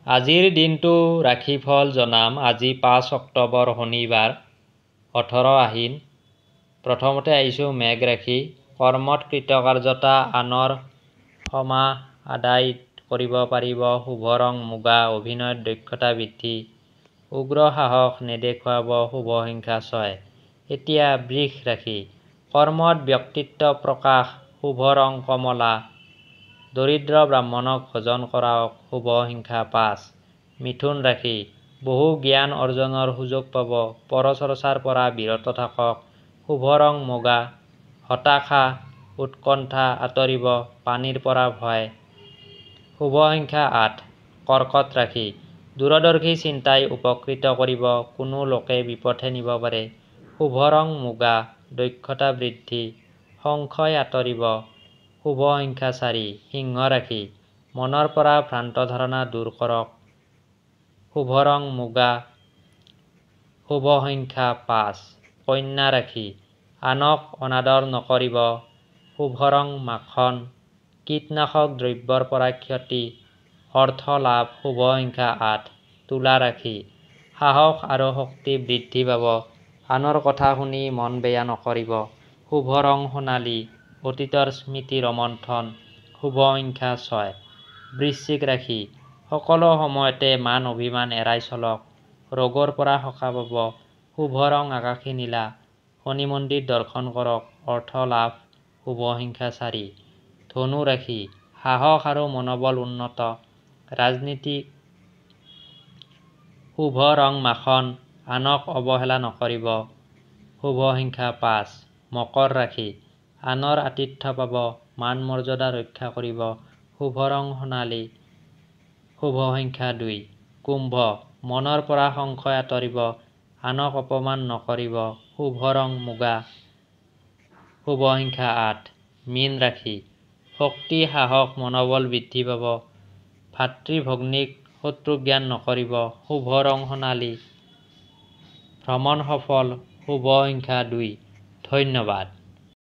আজিৰ দিনটো ৰাশিফল জনাম। আজি 5 অক্টোবৰ শনিবাৰ 18 আহিন। প্ৰথমতে আহিছোঁ মেঘ ৰাশি। কৰ্মত কৃতকাৰ্যতা, আনৰ ক্ষমা আদায় কৰিব পাৰিব। শুভ ৰং মুগা। অভিনয়ত দক্ষতা বৃদ্ধি। উগ্ৰ সাহস নেদেখুৱাব। শুভ সংখ্যা 6। এতিয়া বৃষ ৰাশি। কৰ্মত ব্যক্তিত্ব প্ৰকাশ। শুভ ৰং কমলা। দৰিদ্ৰ ব্ৰাহ্মণক ভোজন কৰাওক। শুভ সংখ্যা 5। মিথুন ৰাশি। বহু জ্ঞান অৰ্জনৰ সুযোগ পাব। পৰচৰ্চাৰ পৰা বিৰত থাকক। শুভ ৰং মুগা। হতাশা উৎকণ্ঠা আঁতৰিব। পানীৰ পৰা ভয়। শুভ সংখ্যা 8। কৰ্কট ৰাশি। দূৰদৰ্শী চিন্তাই উপকৃত কৰিব। কোনো লোকে বিপথে নিব পাৰে। শুভ ৰং মুগা। দক্ষতা বৃদ্ধি। সংশয় আঁতৰিব। শুভ সংখ্যা 4। সিংহ ৰাশি। মনৰ পৰা ভ্ৰান্ত ধাৰণা দূৰ কৰক। শুভ ৰং মুগা। শুভ সংখ্যা 5। কন্যা ৰাশি। আনক অনাদৰ নকৰিব। শুভ ৰং মাখন। কীটনাশক দ্ৰব্যৰ পৰা ক্ষতি। অৰ্থ লাভ। শুভ সংখ্যা 8। তুলা ৰাশি। সাহস আৰু শক্তি বৃদ্ধি পাব। আনৰ কথা শুনি মন বেয়া নকৰিব। শুভ ৰং সোণালী। অতীতৰ স্মৃতি ৰোমন্থন। শুভ সংখ্যা 6। বৃশ্চিক ৰাশি। সকলো সময়তে মান অভিমান এৰাই চলক। ৰোগৰ পৰা সকাহ পাব। শুভ ৰং আকাশী নীলা। শনি মন্দিৰ দৰ্শন কৰক। অৰ্থ লাভ। শুভ সংখ্যা 4। ধনু ৰাশি। সাহস আৰু মনোবল উন্নত। ৰাজনীতিক। শুভ ৰং মাখন। আনক অৱহেলা নকৰিব। শুভ সংখ্যা 5। মকৰ ৰাশি। আনৰ আতিথ্য পাব। মান মৰ্যাদা ৰক্ষা কৰিব। শুভ ৰং সোণালী। শুভ সংখ্যা 2। কুম্ভ। মনৰ পৰা সংশয় আঁতৰিব। আনক অপমান নকৰিব। শুভ ৰং মুগা। শুভ সংখ্যা 8। মীন ৰাশি। শক্তি সাহস মনোবল বৃদ্ধি পাব। ভাতৃ ভগ্নীক শত্ৰু জ্ঞান নকৰিব। শুভ ৰং সোণালী। ভ্ৰমণ সফল। শুভ সংখ্যা 2। ধন্যবাদ।